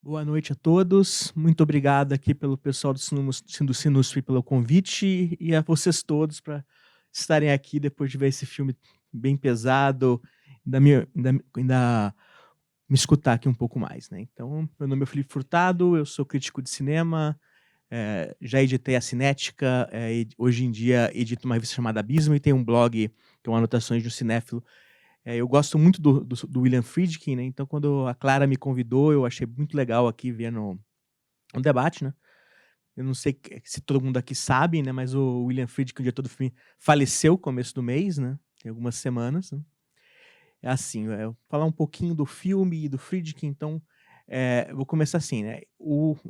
Boa noite a todos. Muito obrigado aqui pelo pessoal do Sinusp pelo convite e a vocês todos para estarem aqui depois de ver esse filme bem pesado, ainda me escutar aqui um pouco mais, né. Então, meu nome é Felipe Furtado, eu sou crítico de cinema, já editei a Cinética, hoje em dia edito uma revista chamada Abismo e tenho um blog que é o Anotações de um Cinéfilo. Eu gosto muito do William Friedkin, né, então quando a Clara me convidou, eu achei muito legal aqui ver no debate, né. Eu não sei se todo mundo aqui sabe, né, mas o William Friedkin, o diretor do filme, faleceu começo do mês, né, tem algumas semanas, né. É assim, eu vou falar um pouquinho do filme e do Friedkin, então, eu vou começar assim, né,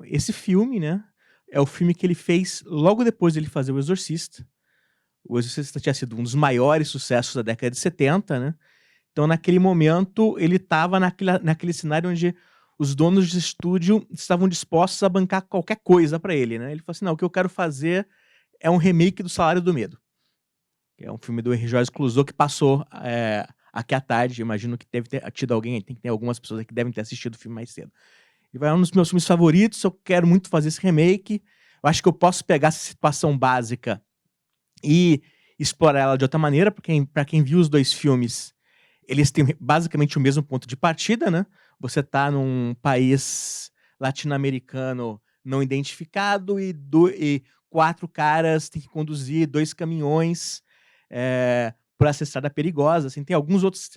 esse filme, né, é o filme que ele fez logo depois dele fazer O Exorcista. O Exorcista tinha sido um dos maiores sucessos da década de 70, né. Então, naquele momento, ele estava naquele cenário onde os donos de estúdio estavam dispostos a bancar qualquer coisa pra ele, né. Ele falou assim: "Não, o que eu quero fazer é um remake do Salário do Medo", que é um filme do Henry Joyce Clouseau que passou, aqui à tarde. Eu imagino que deve ter tido alguém, tem que ter algumas pessoas aqui que devem ter assistido o filme mais cedo. Ele vai: "É um dos meus filmes favoritos, eu quero muito fazer esse remake, eu acho que eu posso pegar essa situação básica e explorar ela de outra maneira", porque pra quem viu os 2 filmes, eles têm basicamente o mesmo ponto de partida, né. Você tá num país latino-americano não identificado e 4 caras têm que conduzir 2 caminhões, por essa estrada perigosa, assim. Tem alguns outros,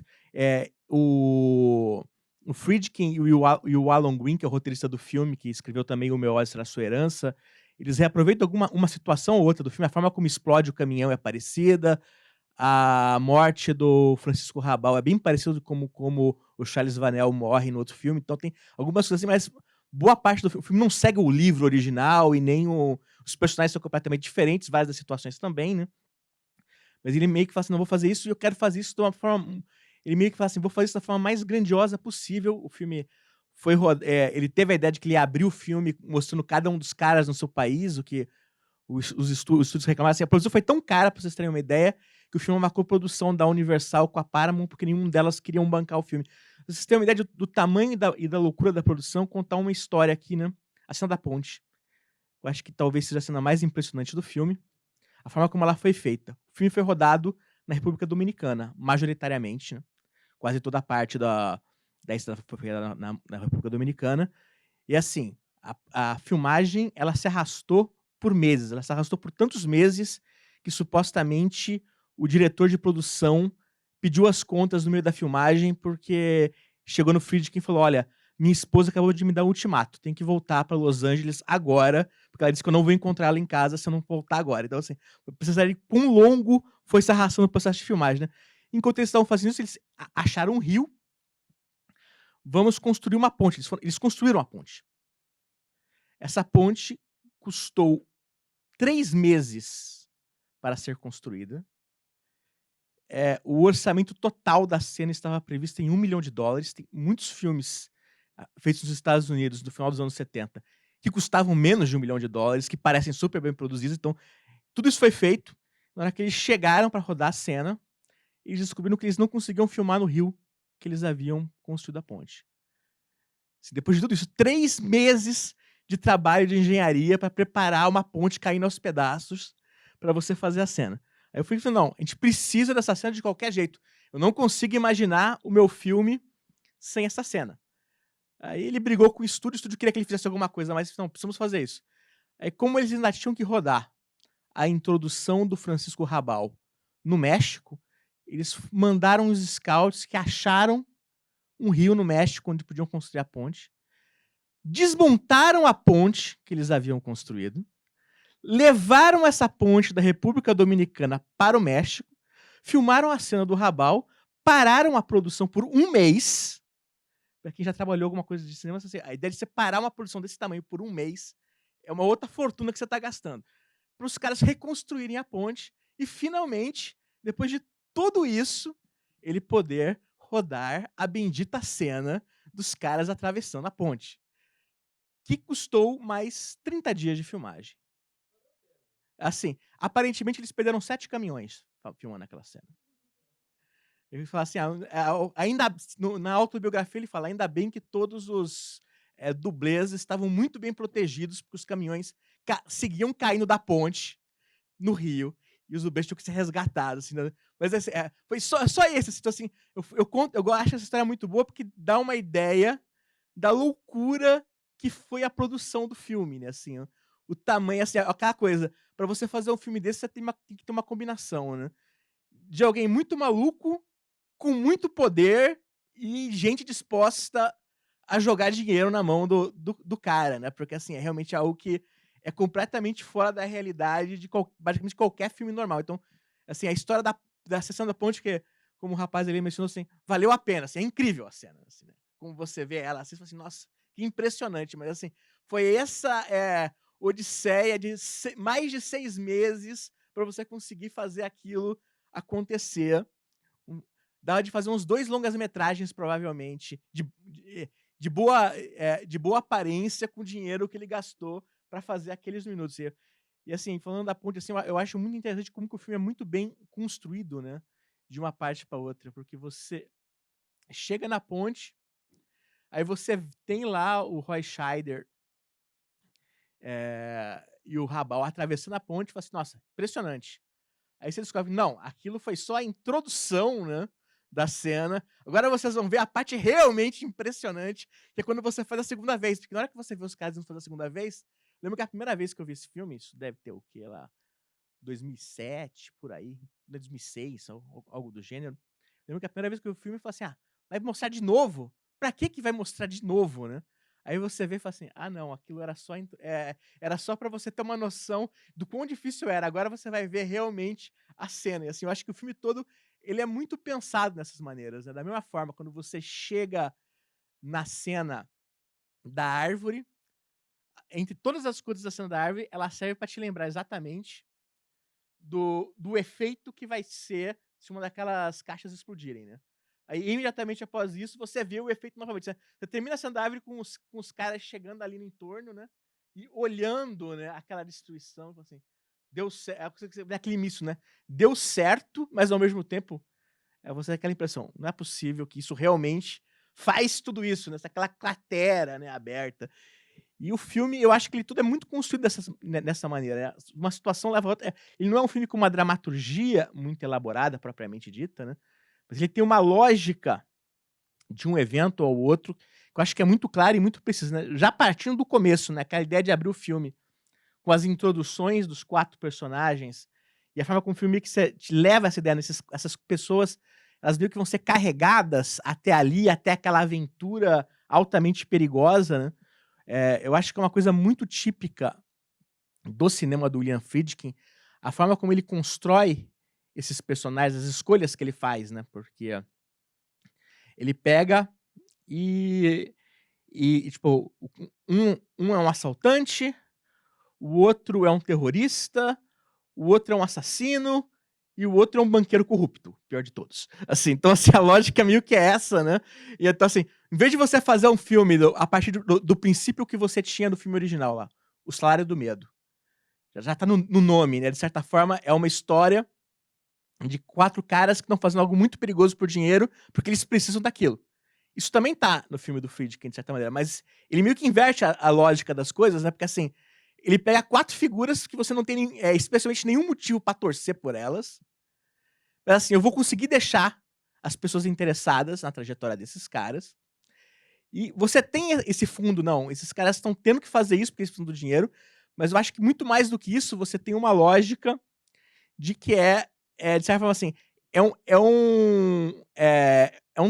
o Friedkin e o Alan Green, que é o roteirista do filme, que escreveu também O Meu Ódio Será Sua Herança, eles reaproveitam uma situação ou outra do filme, a forma como explode o caminhão é parecida, a morte do Francisco Rabal é bem parecido como o Charles Vanel morre no outro filme, então tem algumas coisas assim, mas boa parte do filme não segue o livro original e nem os personagens são completamente diferentes, várias das situações também, né. Mas ele meio que fala assim: "Não, vou fazer isso e eu quero fazer isso de uma forma", ele meio que fala assim: "Vou fazer isso da forma mais grandiosa possível". O filme ele teve a ideia de que ele ia abrir o filme mostrando cada um dos caras no seu país, o que os estúdios reclamaram, assim, a produção foi tão cara, pra vocês terem uma ideia, que o filme é uma coprodução da Universal com a Paramount, porque nenhuma delas queriam bancar o filme. Pra vocês terem uma ideia do tamanho e da loucura da produção, contar uma história aqui, né, a cena da ponte. Eu acho que talvez seja a cena mais impressionante do filme, a forma como ela foi feita. O filme foi rodado na República Dominicana, majoritariamente, né, quase toda a parte da estrada foi feita na República Dominicana. E assim, a filmagem, ela se arrastou por meses, ela se arrastou por tantos meses que supostamente o diretor de produção pediu as contas no meio da filmagem, porque chegou no Friedkin e falou: "Olha, minha esposa acabou de me dar um ultimato, tem que voltar pra Los Angeles agora, porque ela disse que eu não vou encontrar ela em casa se eu não voltar agora". Então assim, precisaria quão longo foi se arrastando o processo de filmagem, né. Enquanto eles estavam fazendo isso, eles acharam um rio, vamos construir uma ponte, eles construíram a ponte. Essa ponte custou 3 meses para ser construída. O orçamento total da cena estava previsto em $1.000.000. Tem muitos filmes, feitos nos Estados Unidos no final dos anos 70 que custavam menos de $1.000.000, que parecem super bem produzidos, então tudo isso foi feito. Na hora que eles chegaram para rodar a cena, eles descobriram que eles não conseguiam filmar no rio que eles haviam construído a ponte. Se depois de tudo isso, 3 meses de trabalho de engenharia para preparar uma ponte caindo aos pedaços para você fazer a cena. Aí eu fui falei: "Não, a gente precisa dessa cena de qualquer jeito. Eu não consigo imaginar o meu filme sem essa cena". Aí ele brigou com o estúdio queria que ele fizesse alguma coisa, mas não, precisamos fazer isso. Aí como eles ainda tinham que rodar a introdução do Francisco Rabal no México, eles mandaram os scouts que acharam um rio no México onde podiam construir a ponte, desmontaram a ponte que eles haviam construído, levaram essa ponte da República Dominicana para o México, filmaram a cena do Rabal, pararam a produção por um mês. Pra quem já trabalhou alguma coisa de cinema, assim, a ideia de você parar uma produção desse tamanho por um mês é uma outra fortuna que você tá gastando. Para os caras reconstruírem a ponte e finalmente, depois de tudo isso, ele poder rodar a bendita cena dos caras atravessando a ponte, que custou mais 30 dias de filmagem. Assim, aparentemente eles perderam 7 caminhões filmando aquela cena. Ele fala assim: ainda na autobiografia ele fala: "Ainda bem que todos os, dublês estavam muito bem protegidos, porque os caminhões seguiam caindo da ponte no rio, e os dublês tinham que ser resgatados, assim, né. Mas assim, foi só esse, assim, então assim, eu acho essa história muito boa, porque dá uma ideia da loucura que foi a produção do filme, né, assim, o tamanho, assim, aquela coisa, pra você fazer um filme desse, você tem que ter uma combinação, né, de alguém muito maluco, com muito poder e gente disposta a jogar dinheiro na mão do cara, né, porque, assim, é realmente algo que é completamente fora da realidade de basicamente qualquer filme normal. Então, assim, a história da Sessão da Ponte, que como o rapaz ali mencionou, assim, valeu a pena, assim, é incrível a cena, assim, né. Como você vê ela, assim, você fala assim: "Nossa, que impressionante", mas, assim, foi essa, odisseia de mais de 6 meses pra você conseguir fazer aquilo acontecer. Um Dava de fazer uns 2 longas-metragens provavelmente, de boa aparência com o dinheiro que ele gastou pra fazer aqueles minutos. E assim, falando da ponte, assim, eu acho muito interessante como que o filme é muito bem construído, né, de uma parte pra outra, porque você chega na ponte, aí você tem lá o Roy Scheider, e o Rabaul atravessando a ponte e fala assim: "Nossa, impressionante". Aí você descobre, não, aquilo foi só a introdução, né, da cena. Agora vocês vão ver a parte realmente impressionante, que é quando você faz a segunda vez, porque na hora que você vê os caras indo fazer a segunda vez, lembro que a primeira vez que eu vi esse filme, isso deve ter o quê lá, 2007, por aí, 2006, algo do gênero. Lembro que a primeira vez que eu vi o filme, eu falei assim: "Ah, vai mostrar de novo? Pra que vai mostrar de novo, né?". Aí você vê e fala assim: "Ah não, aquilo era só pra você ter uma noção do quão difícil era, agora você vai ver realmente a cena". E assim, eu acho que o filme todo, ele é muito pensado nessas maneiras, né, da mesma forma, quando você chega na cena da árvore, entre todas as coisas da cena da árvore, ela serve pra te lembrar exatamente do efeito que vai ser se uma daquelas caixas explodirem, né. Aí, imediatamente após isso, você vê o efeito novamente. Você termina a cena da árvore com os caras chegando ali no entorno, né, e olhando, né, aquela destruição, fala assim: "Deu certo", você vê aquele misto, né, deu certo, mas ao mesmo tempo, você tem aquela impressão: "Não é possível que isso realmente faz tudo isso", né, aquela cratera, né, aberta. E o filme, eu acho que ele tudo é muito construído nessa maneira, né, uma situação leva a outra. Ele não é um filme com uma dramaturgia muito elaborada, propriamente dita, né, mas ele tem uma lógica de um evento ao outro, que eu acho que é muito clara e muito precisa, né. Já partindo do começo, né, aquela ideia de abrir o filme com as introduções dos 4 personagens, e a forma como o filme que te leva essa ideia, essas pessoas, elas meio que vão ser carregadas até ali, até aquela aventura altamente perigosa, né. Eu acho que é uma coisa muito típica do cinema do William Friedkin, a forma como ele constrói esses personagens, as escolhas que ele faz, né, porque ele pega e tipo, um é um assaltante, o outro é um terrorista, o outro é um assassino e o outro é um banqueiro corrupto, pior de todos. Assim, então assim, a lógica meio que é essa, né. E então assim, em vez de você fazer um filme a partir do princípio que você tinha do filme original lá, O Salário do Medo, já tá no nome, né, de certa forma é uma história de 4 caras que estão fazendo algo muito perigoso por dinheiro, porque eles precisam daquilo. Isso também tá no filme do Friedkin, de certa maneira, mas ele meio que inverte a lógica das coisas, né, porque assim, ele pega 4 figuras que você não tem especialmente nenhum motivo pra torcer por elas, mas assim, eu vou conseguir deixar as pessoas interessadas na trajetória desses caras, e você tem esse fundo, não, esses caras estão tendo que fazer isso porque eles precisam do dinheiro, mas eu acho que muito mais do que isso, você tem uma lógica de que de certa forma, assim, é um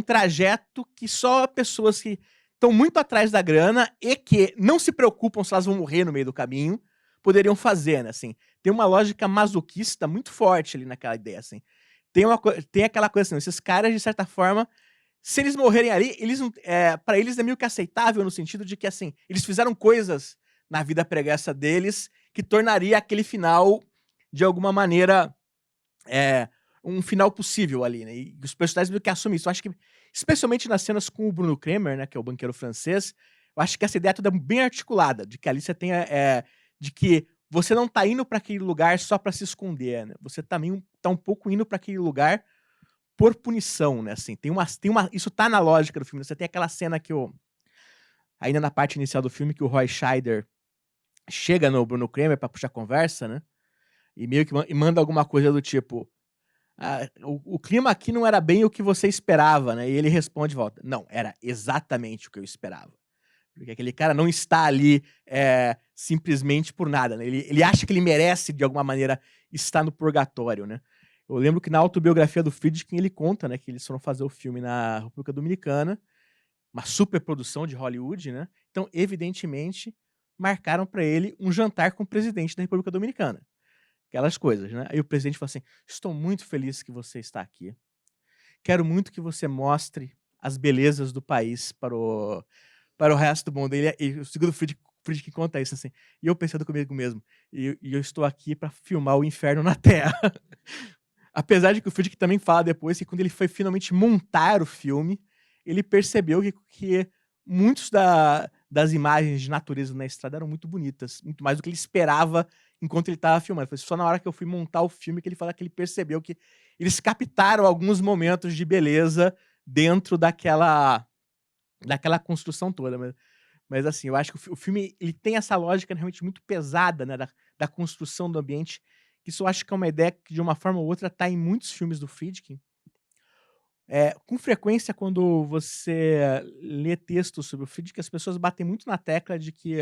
trajeto que só pessoas que estão muito atrás da grana e que não se preocupam se elas vão morrer no meio do caminho, poderiam fazer, né, assim. Tem uma lógica masoquista muito forte ali naquela ideia, assim. Tem aquela coisa assim, esses caras, de certa forma, se eles morrerem ali, eles não pra eles é meio que aceitável no sentido de que, assim, eles fizeram coisas na vida pregressa deles que tornaria aquele final, de alguma maneira, é, um final possível ali, né, e os personagens meio que assumem isso. Eu acho que, especialmente nas cenas com o Bruno Kremer, né, que é o banqueiro francês, eu acho que essa ideia toda é bem articulada, de que ali você tem, de que você não tá indo pra aquele lugar só pra se esconder, né, você também tá um pouco indo pra aquele lugar por punição, né, assim, tem uma isso tá na lógica do filme, você tem aquela cena que ainda na parte inicial do filme, que o Roy Scheider chega no Bruno Kramer pra puxar conversa, né? E meio que e manda alguma coisa do tipo: "Ah, o clima aqui não era bem o que você esperava, né?" E ele responde de volta: "Não, era exatamente o que eu esperava." Porque aquele cara não está ali, simplesmente por nada, né? Ele acha que ele merece, de alguma maneira, estar no purgatório, né? Eu lembro que na autobiografia do Friedkin ele conta, né, que eles foram fazer o filme na República Dominicana, uma superprodução de Hollywood, né? Então, evidentemente, marcaram pra ele um jantar com o presidente da República Dominicana. Aquelas coisas, né? Aí o presidente falou assim: "Estou muito feliz que você está aqui. Quero muito que você mostre as belezas do país para o resto do mundo." E o segundo Friedkin conta isso, assim: "E eu pensando comigo mesmo, e eu estou aqui para filmar o inferno na Terra." Apesar de que o Friedkin também fala depois que quando ele foi finalmente montar o filme, ele percebeu que muitos das imagens de natureza na estrada eram muito bonitas, muito mais do que ele esperava enquanto ele estava filmando. Foi só na hora que eu fui montar o filme que ele fala que ele percebeu que eles captaram alguns momentos de beleza dentro daquela construção toda. Mas assim, eu acho que o filme ele tem essa lógica realmente muito pesada, né, da construção do ambiente. Isso eu acho que é uma ideia que, de uma forma ou outra, tá em muitos filmes do Friedkin. Com frequência, quando você lê textos sobre o Friedkin, as pessoas batem muito na tecla de que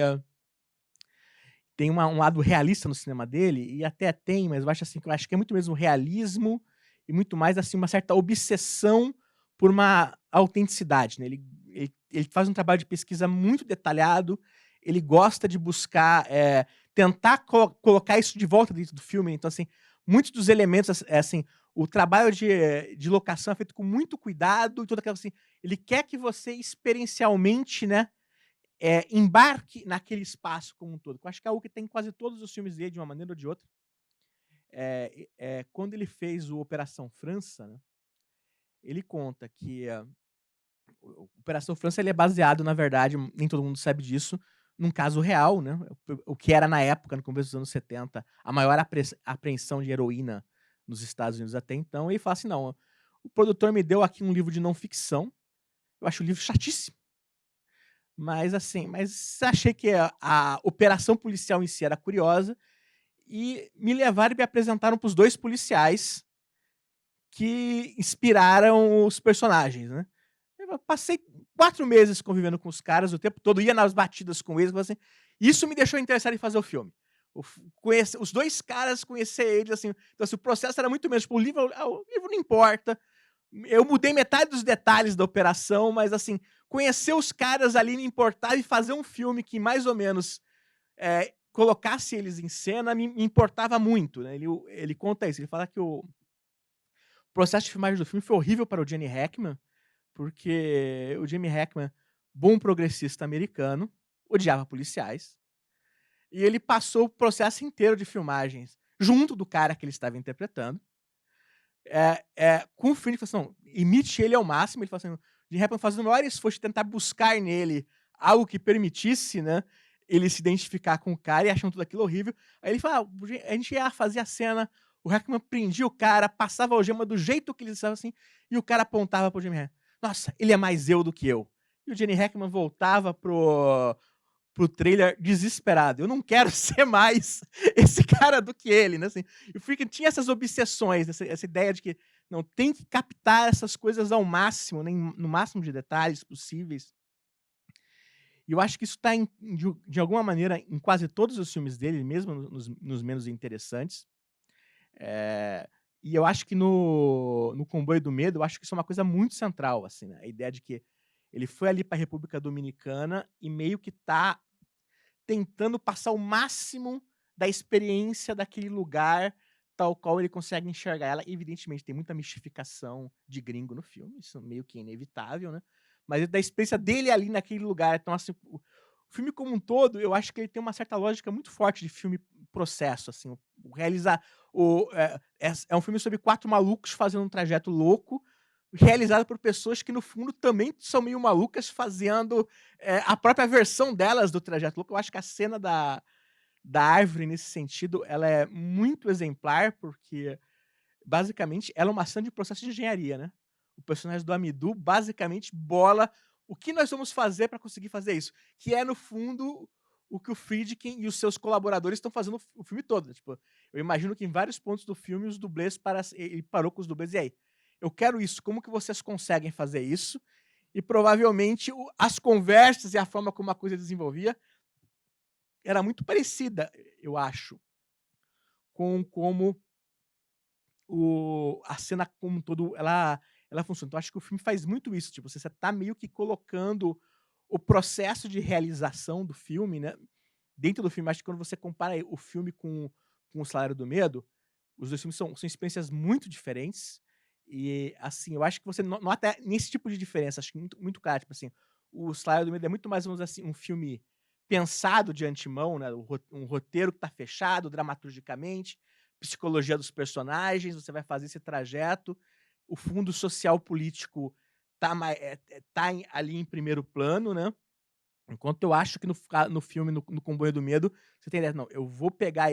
tem um lado realista no cinema dele, e até tem, mas eu acho que é muito mesmo realismo e muito mais, assim, uma certa obsessão por uma autenticidade, né. Ele faz um trabalho de pesquisa muito detalhado, ele gosta de buscar, tentar colocar isso de volta dentro do filme. Então, assim, muitos dos elementos, assim, o trabalho de locação é feito com muito cuidado e toda aquela assim, ele quer que você experiencialmente, né, embarque naquele espaço como um todo, que eu acho que é algo que tem em quase todos os filmes dele, de uma maneira ou de outra. Quando ele fez o Operação França, né, ele conta que o Operação França ele é baseado, na verdade, nem todo mundo sabe disso, num caso real, né, o que era na época, no começo dos anos 70, a maior apreensão de heroína nos Estados Unidos até então, e ele fala assim: "Não, o produtor me deu aqui um livro de não ficção, eu acho o livro chatíssimo, mas assim, mas achei que a operação policial em si era curiosa, e me levaram e me apresentaram para os 2 policiais que inspiraram os personagens, né." Eu passei 4 meses convivendo com os caras o tempo todo, ia nas batidas com eles, assim, isso me deixou interessado em fazer o filme. Conhecer os 2 caras, conhecer eles, assim, então assim, o processo era muito menos, tipo, o livro não importa, eu mudei metade dos detalhes da operação, mas assim, conhecer os caras ali me importava, e fazer um filme que mais ou menos, colocasse eles em cena me importava muito, né. Ele conta isso, ele fala que o processo de filmagem do filme foi horrível para o Gene Hackman, porque o Gene Hackman, bom progressista americano, odiava policiais, e ele passou o processo inteiro de filmagens junto do cara que ele estava interpretando, com o fim de falar assim: "Não, imite ele ao máximo." Ele falou assim, de repente fazendo o maior esforço de tentar buscar nele algo que permitisse, né, ele se identificar com o cara, e achando tudo aquilo horrível. Aí ele fala: "Ah, a gente ia fazer a cena, o Hackman prendia o cara, passava a algema do jeito que ele estava assim, e o cara apontava para o Gene Hackman: 'Nossa, ele é mais eu do que eu.'" E o Gene Hackman voltava pro trailer desesperado: "Eu não quero ser mais esse cara do que ele", né, assim. E o Friedkin tinha essas obsessões, essa ideia de que, não, tem que captar essas coisas ao máximo, né, no máximo de detalhes possíveis. E eu acho que isso tá de alguma maneira em quase todos os filmes dele, mesmo nos menos interessantes. Eh, e eu acho que no Comboio do Medo, eu acho que isso é uma coisa muito central, assim, né, a ideia de que ele foi ali pra República Dominicana e meio que tá tentando passar o máximo da experiência daquele lugar, tal qual ele consegue enxergar ela. Evidentemente, tem muita mistificação de gringo no filme, isso meio que é inevitável, né, mas da experiência dele ali naquele lugar. Então, assim, o filme como um todo, eu acho que ele tem uma certa lógica muito forte de filme processo, assim, o realizar é um filme sobre 4 malucos fazendo um trajeto louco, realizado por pessoas que, no fundo, também são meio malucas, fazendo, a própria versão delas do trajeto louco. Eu acho que a cena da árvore, nesse sentido, ela é muito exemplar, porque, basicamente, ela é uma cena de processo de engenharia, né. O personagem do Amidu, basicamente, bola o que nós vamos fazer para conseguir fazer isso? Que é, no fundo, o que o Friedkin e os seus colaboradores estão fazendo o filme todo, né, tipo, eu imagino que em vários pontos do filme os dublês ele parou com os dublês: "E aí, eu quero isso, como que vocês conseguem fazer isso?" E provavelmente as conversas e a forma como a coisa desenvolvia era muito parecida, eu acho, com como a cena como um todo ela funciona. Então acho que o filme faz muito isso, tipo, você tá meio que colocando o processo de realização do filme, né, dentro do filme. Acho que quando você compara o filme com O Salário do Medo, os 2 filmes são experiências muito diferentes e, assim, eu acho que você nota nesse tipo de diferença, acho que muito clara, tipo assim, O Salário do Medo é muito mais, vamos dizer assim, um filme pensado de antemão, né, um roteiro que tá fechado dramaturgicamente, psicologia dos personagens, você vai fazer esse trajeto, o fundo social político tá ali em primeiro plano, né, enquanto eu acho que no filme, no Comboio do Medo, você tem ideia, não, eu vou pegar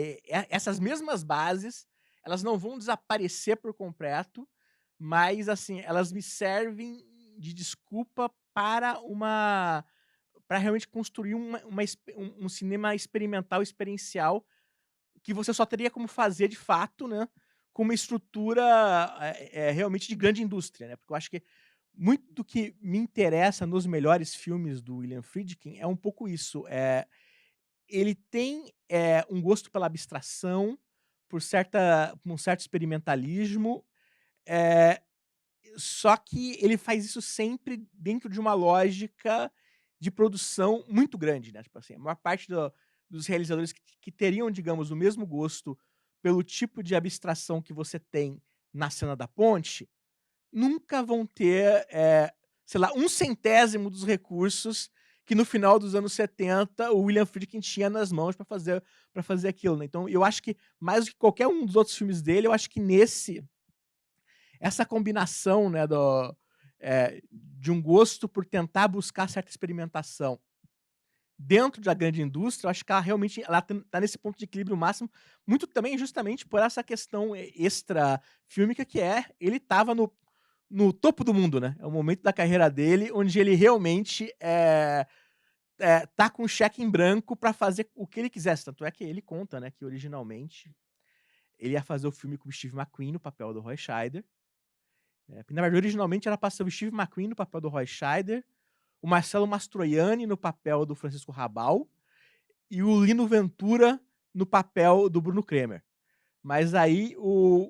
essas mesmas bases, elas não vão desaparecer por completo, mas, assim, elas me servem de desculpa para realmente construir um cinema experimental, experiencial, que você só teria como fazer de fato, né, com uma estrutura, realmente de grande indústria, né, porque eu acho que muito do que me interessa nos melhores filmes do William Friedkin é um pouco isso, ele tem, um gosto pela abstração, por um certo experimentalismo, eh, só que ele faz isso sempre dentro de uma lógica de produção muito grande, né, tipo assim, a maior parte dos realizadores que teriam, digamos, o mesmo gosto pelo tipo de abstração que você tem na cena da ponte, nunca vão ter, sei lá, 1/100º dos recursos que no final dos anos 70 o William Friedkin tinha nas mãos para fazer aquilo, né. Então eu acho que mais do que qualquer um dos outros filmes dele, eu acho que essa combinação, né, de um gosto por tentar buscar certa experimentação dentro da grande indústria, eu acho que ela realmente tá nesse ponto de equilíbrio máximo, muito também justamente por essa questão extra fílmica que ele estava no topo do mundo, né, é o momento da carreira dele onde ele realmente, tá com cheque em branco pra fazer o que ele quisesse, tanto é que ele conta, né, que originalmente ele ia fazer o filme com o Steve McQueen no papel do Roy Scheider, na verdade originalmente era pra ser o Steve McQueen no papel do Roy Scheider, o Marcello Mastroianni no papel do Francisco Rabal, e o Lino Ventura no papel do Bruno Cremer. Mas aí,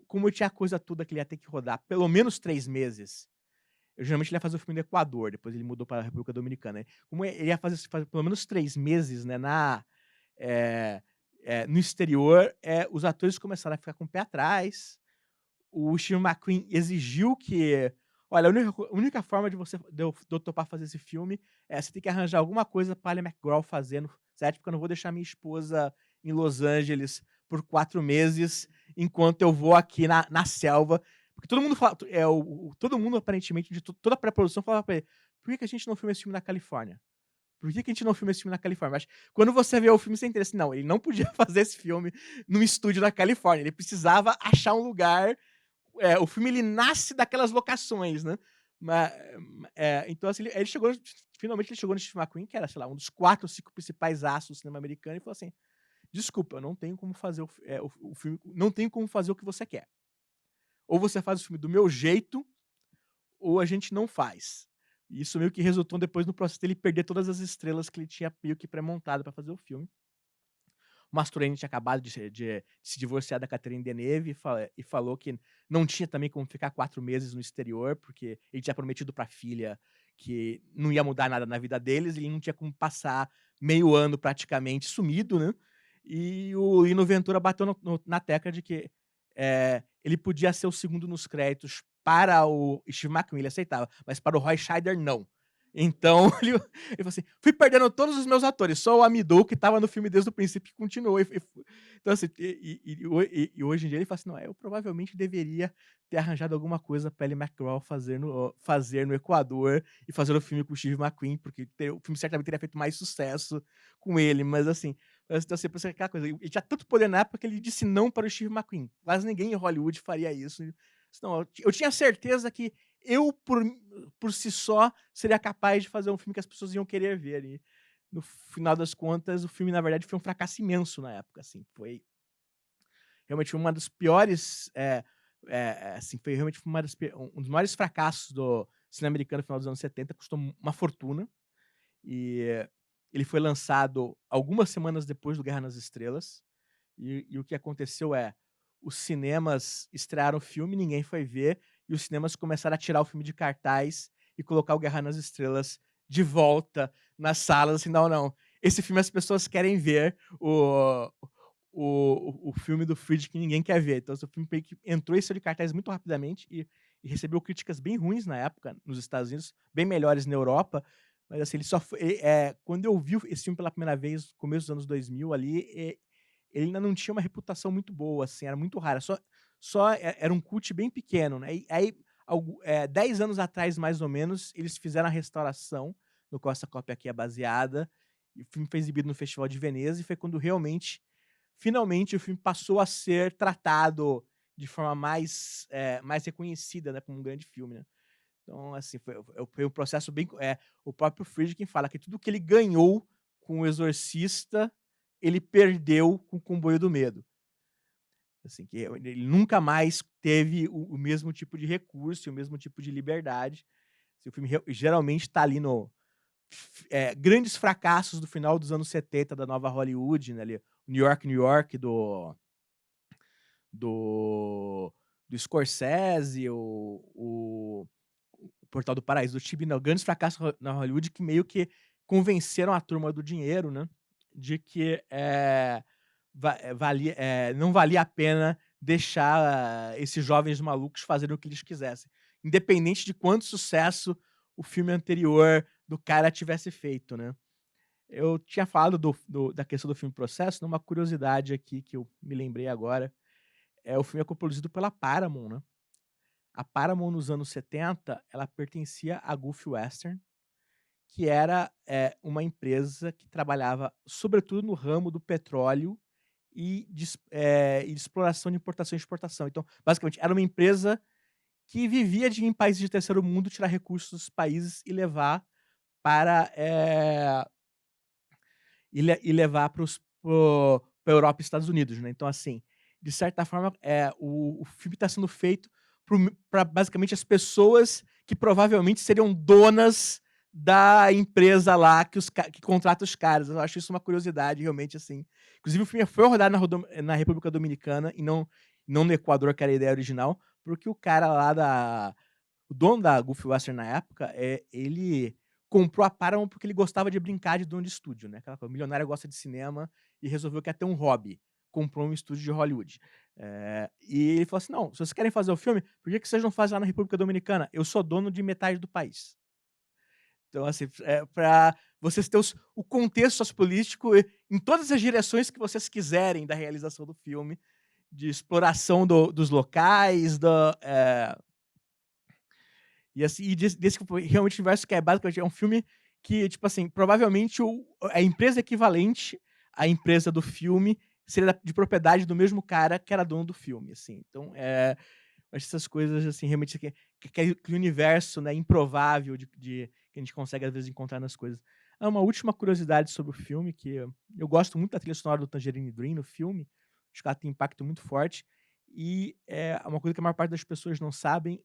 como tinha a coisa toda que ele ia ter que rodar pelo menos 3 meses, geralmente ele ia fazer o filme no Equador, depois ele mudou para a República Dominicana, né. Como ele ia fazer pelo menos 3 meses, né, eh no exterior, os atores começaram a ficar com o pé atrás, o Steve McQueen exigiu que: "Olha, a única forma de eu topar fazer esse filme, você tem que arranjar alguma coisa pra Ally McGraw fazer no set, porque eu não vou deixar minha esposa em Los Angeles por 4 meses, enquanto eu vou aqui na selva." Porque todo mundo fala, todo mundo aparentemente de toda a pré-produção falava pra ele: "Por que que a gente não filma esse filme na Califórnia? Por que que a gente não filma esse filme na Califórnia?" Acho que quando você vê o filme, você entende assim, não, ele não podia fazer esse filme num estúdio na Califórnia, ele precisava achar um lugar. O filme ele nasce daquelas locações, né. Ma então assim, ele chegou, finalmente ele chegou no Steve McQueen, que era, sei lá, um dos 4 ou 5 principais astros do cinema americano, e falou assim: "Desculpa, eu não tenho como fazer o filme, não tenho como fazer o que você quer. Ou você faz o filme do meu jeito, ou a gente não faz." E isso meio que resultou depois no processo dele perder todas as estrelas que ele tinha meio que pré-montado pra fazer o filme. O Mastroianni tinha acabado de se divorciar da Catherine Deneuve e falou que não tinha também como ficar 4 meses no exterior, porque ele tinha prometido pra filha que não ia mudar nada na vida deles, e ele não tinha como passar meio ano praticamente sumido, né. E o Lino Ventura bateu na tecla de que, ele podia ser o segundo nos créditos para o Steve McQueen, ele aceitava, mas para o Roy Scheider não. Então ele falou assim: "Fui perdendo todos os meus atores, só o Amidou que estava no filme desde o princípio que continuou." Então assim, e hoje em dia ele fala assim: "Não, eu provavelmente deveria ter arranjado alguma coisa pra Ally McGraw fazer no Equador e fazer o filme com o Steve McQueen, porque o filme certamente teria feito mais sucesso com ele." Mas assim, então assim, pensa aquela coisa, ele tinha tanto poder na época que ele disse não para o Steve McQueen. Quase ninguém em Hollywood faria isso. Não, eu tinha certeza que eu, por si só, seria capaz de fazer um filme que as pessoas iam querer ver. E, no final das contas, o filme, na verdade, foi um fracasso imenso na época, assim. Foi realmente uma das piores, assim, foi realmente um dos maiores fracassos do cinema americano no final dos anos 70, custou uma fortuna. E ele foi lançado algumas semanas depois do Guerra nas Estrelas. E o que aconteceu é, os cinemas estrearam o filme, ninguém foi ver, e os cinemas começaram a tirar o filme de cartaz e colocar o Guerra nas Estrelas de volta nas salas, assim, não, não. Esse filme as pessoas querem ver, o filme do Friedkin que ninguém quer ver. Então, esse filme meio que entrou e saiu de cartaz muito rapidamente e recebeu críticas bem ruins na época, nos Estados Unidos, bem melhores na Europa. Mas assim, ele só foi. Quando eu vi esse filme pela primeira vez, no começo dos anos 2000 ali, ele ainda não tinha uma reputação muito boa, assim, era muito rara. Era um cult bem pequeno, né? E aí, 10 anos atrás, mais ou menos, eles fizeram a restauração, no qual essa cópia aqui é baseada. E o filme foi exibido no Festival de Veneza e foi quando realmente, finalmente, o filme passou a ser tratado de forma mais reconhecida, né, como um grande filme, né? Então, assim, foi um processo bem. O próprio Friedkin fala que tudo que ele ganhou com o Exorcista, ele perdeu com o Comboio do Medo. Assim, que ele nunca mais teve o mesmo tipo de recurso, o mesmo tipo de liberdade. Assim, o filme geralmente está ali no. Grandes fracassos do final dos anos 70 da nova Hollywood, né, ali, New York, New York, do Scorsese, o Portal do Paraíso do Chibnall, grandes fracassos na Hollywood que meio que convenceram a turma do dinheiro, né, de que não valia a pena deixar esses jovens malucos fazerem o que eles quisessem, independente de quanto sucesso o filme anterior do cara tivesse feito, né. Eu tinha falado da questão do filme Processo, né, uma curiosidade aqui que eu me lembrei agora, o filme é coproduzido pela Paramount, né. A Paramount nos anos 70, ela pertencia à Gulf Western, que era, uma empresa que trabalhava sobretudo no ramo do petróleo e de exploração de importação e exportação. Então, basicamente, era uma empresa que vivia de em países de terceiro mundo tirar recursos dos países e levar para, levar para a Europa e Estados Unidos, né. Então, assim, de certa forma, o filme está sendo feito para basicamente as pessoas que provavelmente seriam donas da empresa lá que contrata os caras. Eu acho isso uma curiosidade, realmente, assim. Inclusive, o filme foi rodado na República Dominicana e não no Equador, que era a ideia original, porque o cara lá o dono da Gulf Western na época, ele comprou a Paramount porque ele gostava de brincar de dono de estúdio, né, aquela coisa, o milionário gosta de cinema e resolveu que ia ter um hobby, comprou um estúdio de Hollywood. E ele falou assim: "Não, se vocês querem fazer o filme, por que vocês não fazem lá na República Dominicana? Eu sou dono de metade do país". Então, assim, pra vocês ter o contexto sociopolítico em todas as direções que vocês quiserem da realização do filme, de exploração dos locais, e assim, desse realmente universo que basicamente é um filme que, tipo assim, provavelmente a empresa equivalente à empresa do filme seria de propriedade do mesmo cara que era dono do filme, assim. Então, acho essas coisas, assim, realmente aquele universo, né, improvável que a gente consegue, às vezes, encontrar nas coisas. Uma última curiosidade sobre o filme, que eu gosto muito da trilha sonora do Tangerine Dream no filme, acho que ela tem impacto muito forte, e uma coisa que a maior parte das pessoas não sabem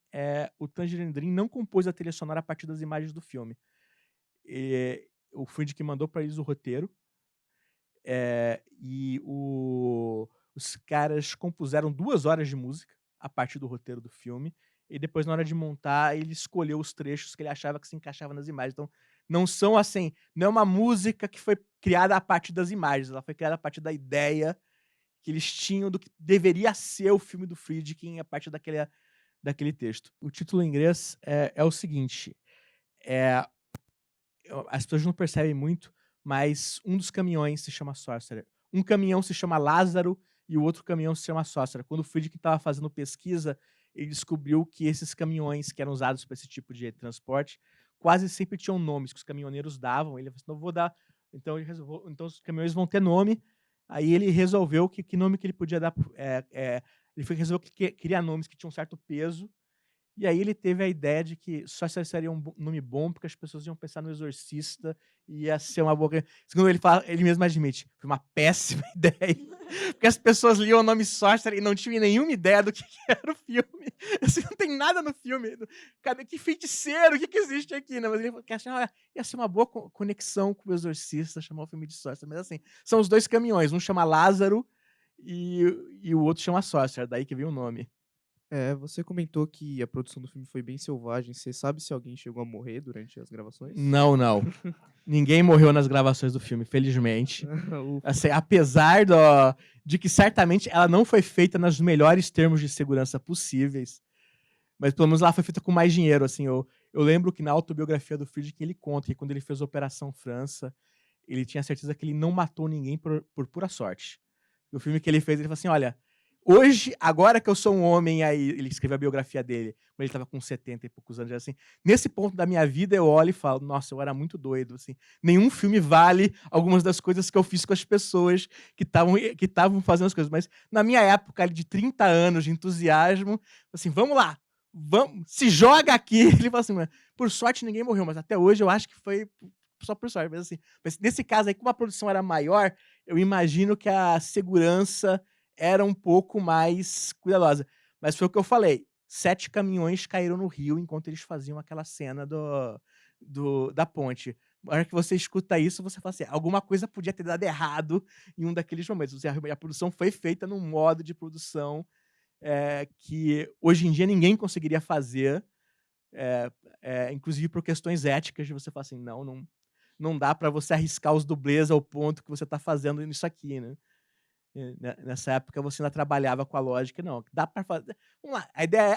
o Tangerine Dream não compôs a trilha sonora a partir das imagens do filme. O Friedkin mandou para eles o roteiro, e os caras compuseram 2 horas de música a partir do roteiro do filme, e depois, na hora de montar, ele escolheu os trechos que ele achava que se encaixava nas imagens. Então, não são assim, não é uma música que foi criada a partir das imagens, ela foi criada a partir da ideia que eles tinham do que deveria ser o filme do Friedkin a partir daquele texto. O título em inglês é o seguinte, eh, as pessoas não percebem muito, mas um dos caminhões se chama Sorcerer. Um caminhão se chama Lázaro e o outro caminhão se chama Sorcerer. Quando o Friedkin estava fazendo pesquisa, ele descobriu que esses caminhões que eram usados para esse tipo de transporte quase sempre tinham nomes que os caminhoneiros davam. Ele falou assim: "Não vou dar", então os caminhões vão ter nome. Aí ele resolveu que nome que ele podia dar, ele resolveu que queria nomes que tinham um certo peso E aí ele teve a ideia de que Sorcerer seria um nome bom, porque as pessoas iam pensar no Exorcista e ia ser uma boa. Segundo ele fala, ele mesmo admite, foi uma péssima ideia. Porque as pessoas liam o nome Sorcerer e não tinham nenhuma ideia do que era o filme. Assim, não tem nada no filme. Cadê que feiticeiro? O que existe aqui? Né? Mas ele achava ia ser uma boa conexão com o Exorcista, chamar o filme de Sorcerer. Mas assim, são os dois caminhões. Um chama Lázaro e o outro chama Sorcerer. Daí que vem o nome. Você comentou que a produção do filme foi bem selvagem. Você sabe se alguém chegou a morrer durante as gravações? Não, não. Ninguém morreu nas gravações do filme, felizmente. Ufa. Assim, apesar de que certamente ela não foi feita nos melhores termos de segurança possíveis, mas pelo menos ela foi feita com mais dinheiro. Assim, eu lembro que na autobiografia do Friedkin ele conta que quando ele fez a Operação França, ele tinha certeza que ele não matou ninguém por pura sorte. O filme que ele fez, ele falou assim: olha, hoje, agora que eu sou um homem, aí ele escreveu a biografia dele, quando ele estava com 70 e poucos anos, assim, nesse ponto da minha vida eu olho e falo, nossa, eu era muito doido, assim, nenhum filme vale algumas das coisas que eu fiz com as pessoas que estavam fazendo as coisas, mas na minha época ali, de 30 anos de entusiasmo, assim, vamos lá, vamos, se joga aqui, ele falou assim, por sorte ninguém morreu, mas até hoje eu acho que foi só por sorte, mas assim, mas nesse caso aí, como a produção era maior, eu imagino que a segurança era um pouco mais cuidadosa. Mas foi o que eu falei, 7 caminhões caíram no rio enquanto eles faziam aquela cena da ponte. Na hora que você escuta isso, você fala assim, alguma coisa podia ter dado errado em um daqueles momentos. A produção foi feita num modo de produção que hoje em dia ninguém conseguiria fazer, inclusive por questões éticas, de você falar assim, não dá para você arriscar os dublês ao ponto que você está fazendo isso aqui, né? Nessa época você ainda trabalhava com a lógica, não, dá para fazer. Vamos lá,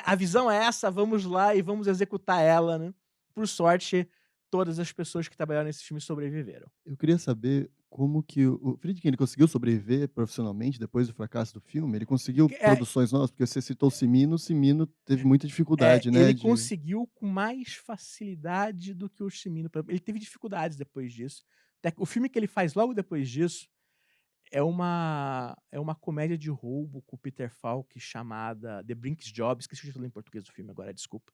a visão é essa, vamos lá e vamos executar ela, né? Por sorte, todas as pessoas que trabalharam nesse filme sobreviveram. Eu queria saber como que o Friedkin, ele conseguiu sobreviver profissionalmente depois do fracasso do filme? Ele conseguiu É, produções novas? Porque você citou o Cimino teve muita dificuldade, né, ele de conseguiu com mais facilidade do que o Cimino. Ele teve dificuldades depois disso. O filme que ele faz logo depois disso é uma comédia de roubo com o Peter Falk chamada The Brink's Job, esqueci o título em português do filme agora, desculpa.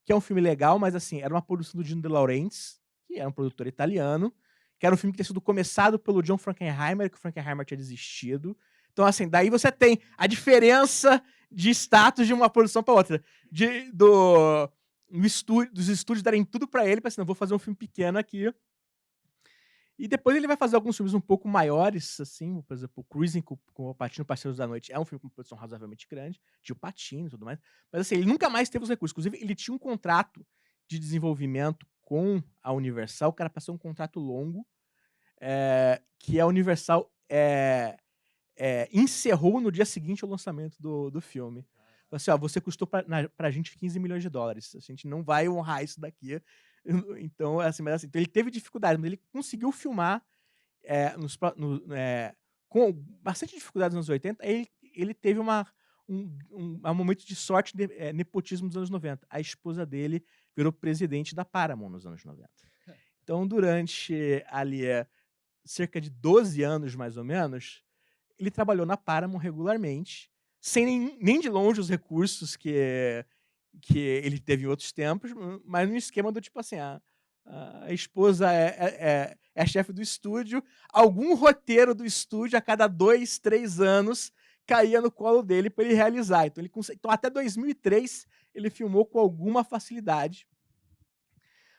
Que é um filme legal, mas assim, era uma produção do Gino De Laurentiis, que era um produtor italiano, que era um filme que tinha sido começado pelo John Frankenheimer, que o Frankenheimer tinha desistido. Então, assim, daí você tem a diferença de status de uma produção para outra. Dos estúdios darem tudo para ele, para assim, não, vou fazer um filme pequeno aqui. E depois ele vai fazer alguns filmes um pouco maiores, assim, por exemplo, Cruising com o Patino, Parceiros da Noite, é um filme com produção razoavelmente grande, tinha o Patino e tudo mais, mas assim, ele nunca mais teve os recursos. Inclusive, ele tinha um contrato de desenvolvimento com a Universal, o cara passou um contrato longo, que a Universal encerrou no dia seguinte ao lançamento do filme. Falou assim, ó, você custou pra gente 15 milhões de dólares, a gente não vai honrar isso daqui. Então, assim, mas assim, então ele teve dificuldade, mas ele conseguiu filmar com bastante dificuldade nos anos 80. Ele teve um momento de sorte, nepotismo dos anos 90. A esposa dele virou presidente da Paramount nos anos 90. Então, durante ali cerca de 12 anos, mais ou menos, ele trabalhou na Paramount regularmente, sem nem de longe os recursos que ele teve em outros tempos, mas no esquema do tipo assim, a esposa é a chefe do estúdio, algum roteiro do estúdio a cada 2, 3 anos caía no colo dele para ele realizar. Então até 2003 ele filmou com alguma facilidade.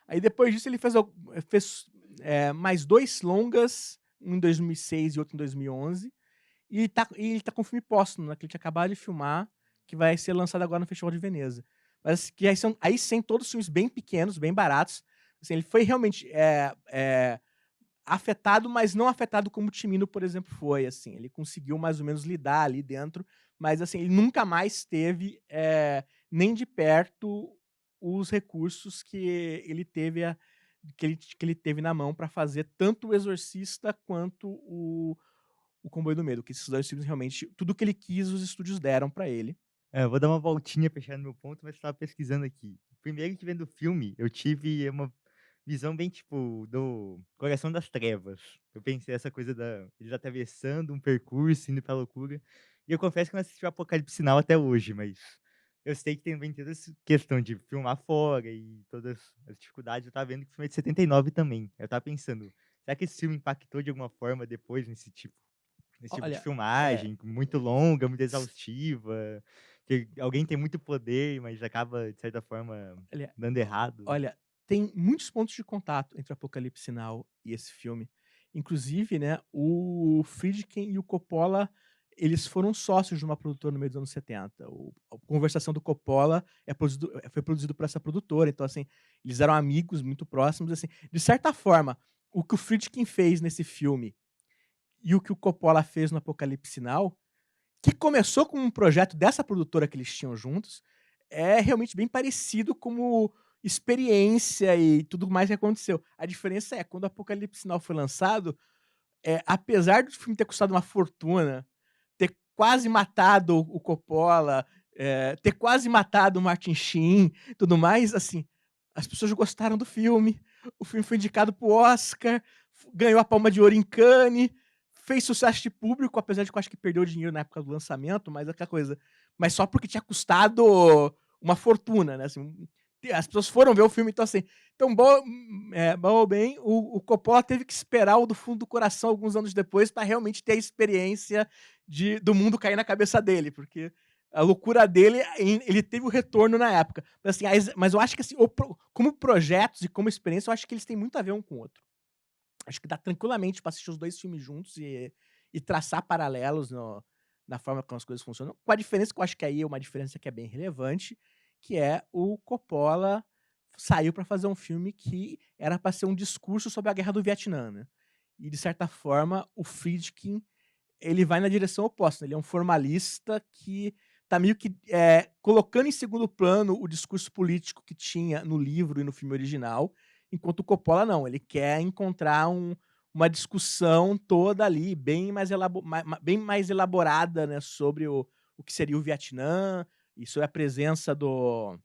Aí depois disso ele fez mais 2 longas, um em 2006 e outro em 2011. E ele tá com um filme póstumo, né, que ele tinha acabado de filmar, que vai ser lançado agora no Festival de Veneza. Mas que aí sim, todos filmes bem pequenos, bem baratos. Assim, ele foi realmente afetado, mas não afetado como o Cimino, por exemplo, foi. Assim, ele conseguiu mais ou menos lidar ali dentro, mas assim, ele nunca mais teve nem de perto os recursos que ele teve que ele teve na mão para fazer tanto o Exorcista quanto o Comboio do Medo, que esses 2 filmes realmente, tudo que ele quis, os estúdios deram pra ele. Eu vou dar uma voltinha pra chegar no meu ponto, mas estava pesquisando aqui. Primeiro que vendo o filme, eu tive uma visão bem, tipo, do Coração das Trevas. Eu pensei essa coisa eles atravessando um percurso, indo pra loucura. E eu confesso que eu não assisti o Apocalipse Sinal até hoje, mas eu sei que tem toda essa questão de filmar fora e todas as dificuldades. Eu tava vendo que o filme é de 79 também. Eu tava pensando, será que esse filme impactou de alguma forma depois nesse tipo de Olha, é, filmagem, muito longa, muito exaustiva, que alguém tem muito poder, mas acaba, de certa forma, olha, dando errado? olha, tem muitos pontos de contato entre o Apocalipse Now e esse filme. Inclusive, né, o Friedkin e o Coppola, eles foram sócios de uma produtora no meio dos anos 70. A Conversação do Coppola foi produzido por essa produtora, então, assim, eles eram amigos muito próximos, assim. De certa forma, o que o Friedkin fez nesse filme e o que o Coppola fez no Apocalipse Now, que começou com um projeto dessa produtora que eles tinham juntos, é realmente bem parecido como experiência e tudo mais que aconteceu. A diferença é, quando o Apocalipse Now foi lançado, apesar do filme ter custado uma fortuna, ter quase matado o Coppola, ter quase matado o Martin Sheen, tudo mais, assim, as pessoas gostaram do filme, o filme foi indicado pro Oscar, ganhou a Palma de Ouro em Cannes, fez sucesso de público, apesar de que eu acho que perdeu dinheiro na época do lançamento, mas aquela coisa. Mas só porque tinha custado uma fortuna, né? Assim, as pessoas foram ver o filme, então assim. Então, bom ou bem, o Coppola teve que esperar o do fundo do coração alguns anos depois para realmente ter a experiência do mundo cair na cabeça dele, porque a loucura dele, ele teve o retorno na época. Mas, assim, mas eu acho que, assim, como projetos e como experiência, eu acho que eles têm muito a ver um com o outro. Acho que dá tranquilamente para assistir os dois filmes juntos e traçar paralelos na forma como as coisas funcionam. Com a diferença que eu acho que aí é uma diferença que é bem relevante, que é o Coppola saiu para fazer um filme que era para ser um discurso sobre a guerra do Vietnã, né? E de certa forma o Friedkin ele vai na direção oposta. Ele é um formalista que tá meio que colocando em segundo plano o discurso político que tinha no livro e no filme original, enquanto o Coppola não. Ele quer encontrar uma discussão toda ali, bem mais elaborada, né, sobre o que seria o Vietnã e sobre a presença do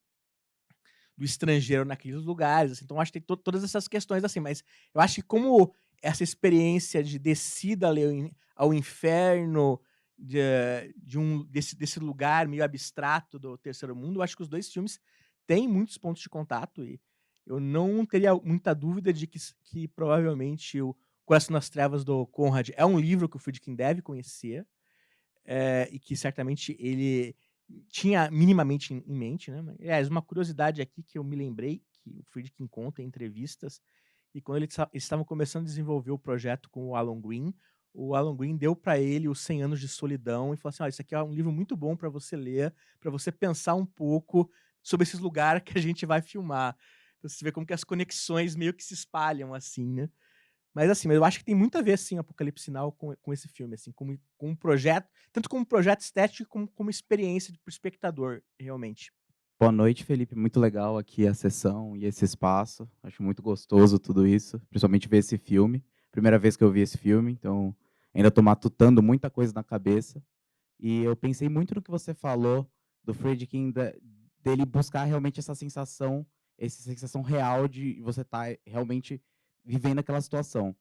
estrangeiro naqueles lugares. Assim. Então, acho que tem todas essas questões assim, mas eu acho que como essa experiência de descida ali ao inferno desse lugar meio abstrato do terceiro mundo, eu acho que os dois filmes têm muitos pontos de contato e eu não teria muita dúvida de que provavelmente o Coração nas Trevas do Conrad é um livro que o Friedkin deve conhecer e que certamente ele tinha minimamente em mente, né? Aliás, uma curiosidade aqui que eu me lembrei, que o Friedkin conta em entrevistas, e quando eles estavam começando a desenvolver o projeto com o Alan Green deu para ele os 100 Anos de Solidão e falou assim, isso aqui é um livro muito bom para você ler, para você pensar um pouco sobre esses lugares que a gente vai filmar. Então, você vê como que as conexões meio que se espalham, assim, né? Mas assim, eu acho que tem muito a ver, assim, Apocalipse Now com esse filme, assim, com um projeto, tanto como projeto estético como experiência pro espectador, realmente. Boa noite, Felipe. Muito legal aqui a sessão e esse espaço. Acho muito gostoso tudo isso, principalmente ver esse filme. Primeira vez que eu vi esse filme, então ainda estou matutando muita coisa na cabeça. E eu pensei muito no que você falou do Friedkin, dele buscar realmente essa sensação real de você estar realmente vivendo aquela situação.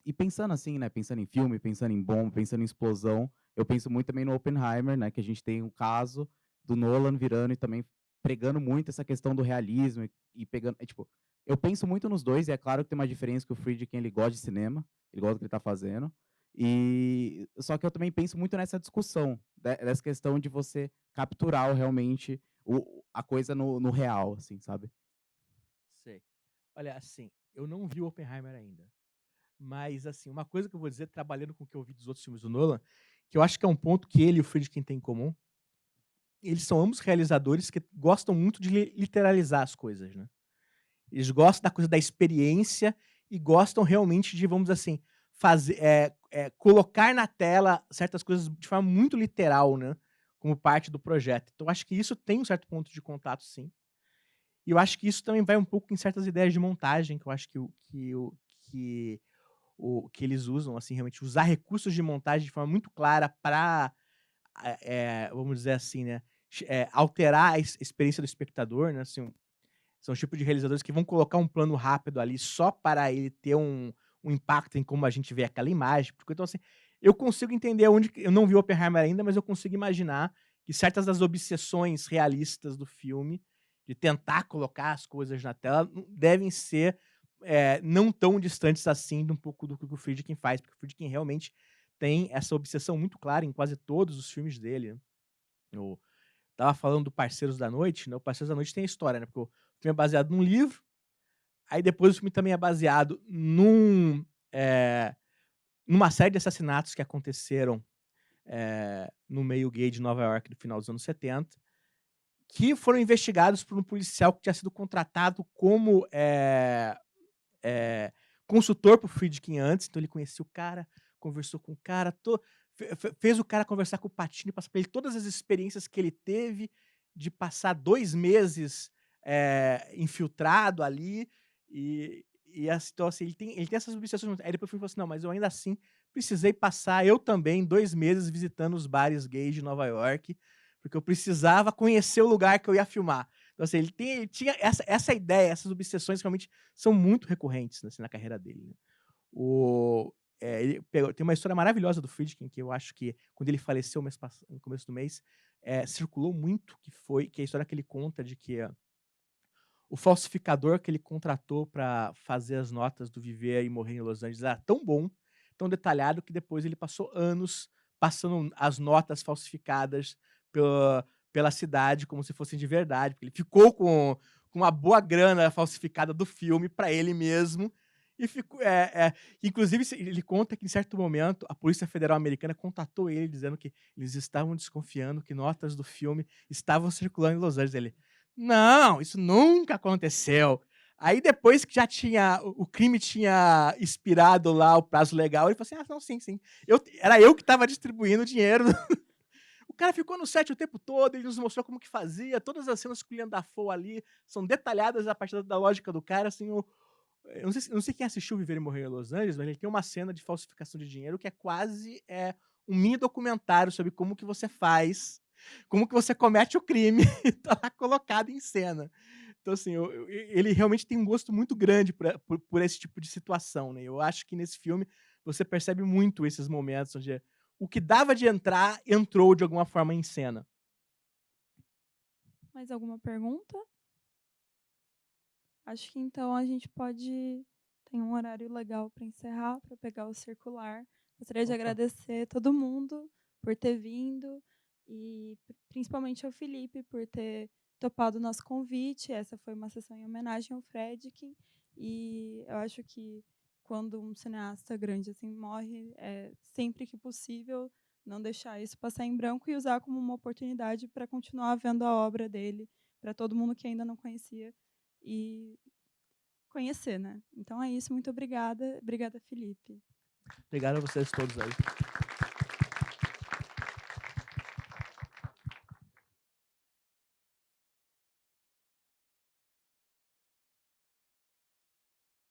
E pensando assim, né, pensando em filme, pensando em bomba, pensando em explosão, eu penso muito também no Oppenheimer, né, que a gente tem um caso do Nolan virando e também pregando muito essa questão do realismo e pegando, tipo, eu penso muito nos dois, e é claro que tem uma diferença que o Friedkin, ele gosta de cinema, ele gosta do que ele está fazendo, e só que eu também penso muito nessa discussão, dessa questão de você capturar realmente a coisa no real, assim, sabe? Sei. Olha, assim, eu não vi o Oppenheimer ainda. Mas, assim, uma coisa que eu vou dizer, trabalhando com o que eu vi dos outros filmes do Nolan, que eu acho que é um ponto que ele e o Friedkin têm em comum, eles são ambos realizadores que gostam muito de literalizar as coisas, né? Eles gostam da coisa da experiência e gostam realmente de, vamos dizer assim, colocar na tela certas coisas de forma muito literal, né? Como parte do projeto. Então, acho que isso tem um certo ponto de contato, sim. E eu acho que isso também vai um pouco em certas ideias de montagem, que eu acho que eles usam, assim, realmente usar recursos de montagem de forma muito clara para, vamos dizer assim, né, alterar a experiência do espectador, né, assim, são os tipos de realizadores que vão colocar um plano rápido ali só para ele ter um impacto em como a gente vê aquela imagem, porque então, assim, eu consigo entender onde, eu não vi o Oppenheimer ainda, mas eu consigo imaginar que certas das obsessões realistas do filme, de tentar colocar as coisas na tela, devem ser não tão distantes assim de um pouco do que o Friedkin faz, porque o Friedkin realmente tem essa obsessão muito clara em quase todos os filmes dele. Né? Eu tava falando do Parceiros da Noite, né? O Parceiros da Noite tem a história, né? Porque o filme é baseado num livro, aí depois o filme também é baseado numa série de assassinatos que aconteceram no meio gay de Nova York no final dos anos 70, que foram investigados por um policial que tinha sido contratado como consultor para o Friedkin antes, então ele conhecia o cara, conversou com o cara, fez o cara conversar com o Pacini, passar para ele todas as experiências que ele teve de passar 2 meses infiltrado ali, então, assim, ele tem essas obsessões. Aí depois o filme falou assim, não, mas eu ainda assim precisei passar eu também 2 meses visitando os bares gays de Nova York, porque eu precisava conhecer o lugar que eu ia filmar. Então, assim, ele tinha essa ideia, essas obsessões realmente são muito recorrentes assim, na carreira dele. Né? Tem uma história maravilhosa do Friedkin, que eu acho que, quando ele faleceu no começo do mês, circulou muito, que é a história que ele conta de que o falsificador que ele contratou para fazer as notas do Viver e Morrer em Los Angeles era tão bom, tão detalhado, que depois ele passou anos passando as notas falsificadas pela cidade como se fossem de verdade, porque ele ficou com uma boa grana falsificada do filme para ele mesmo, e ficou, inclusive ele conta que em certo momento a Polícia Federal Americana contatou ele dizendo que eles estavam desconfiando que notas do filme estavam circulando em Los Angeles. Ele: não, isso nunca aconteceu. Aí depois que o crime tinha expirado lá o prazo legal, ele falou assim, não, sim. Era eu que estava distribuindo o dinheiro. O cara ficou no set o tempo todo, ele nos mostrou como que fazia, todas as cenas com o William Dafoe ali são detalhadas a partir da lógica do cara, assim, eu não sei quem assistiu Viver e Morrer em Los Angeles, mas ele tem uma cena de falsificação de dinheiro que é quase um mini documentário sobre como que você faz, como que você comete o crime e tá lá colocado em cena. Então, assim, ele realmente tem um gosto muito grande por esse tipo de situação, né? Eu acho que nesse filme você percebe muito esses momentos onde o que dava de entrar, entrou de alguma forma em cena. Mais alguma pergunta? Acho que então a gente pode... Tem um horário legal para encerrar, para pegar o circular. Gostaria de agradecer todo mundo por ter vindo e principalmente ao Felipe por ter topado o nosso convite. Essa foi uma sessão em homenagem ao Friedkin e eu acho que quando um cineasta grande assim morre, sempre que possível, não deixar isso passar em branco e usar como uma oportunidade para continuar vendo a obra dele, para todo mundo que ainda não conhecia e conhecer, né? Então é isso, muito obrigada. Obrigada, Felipe. Obrigado a vocês todos aí.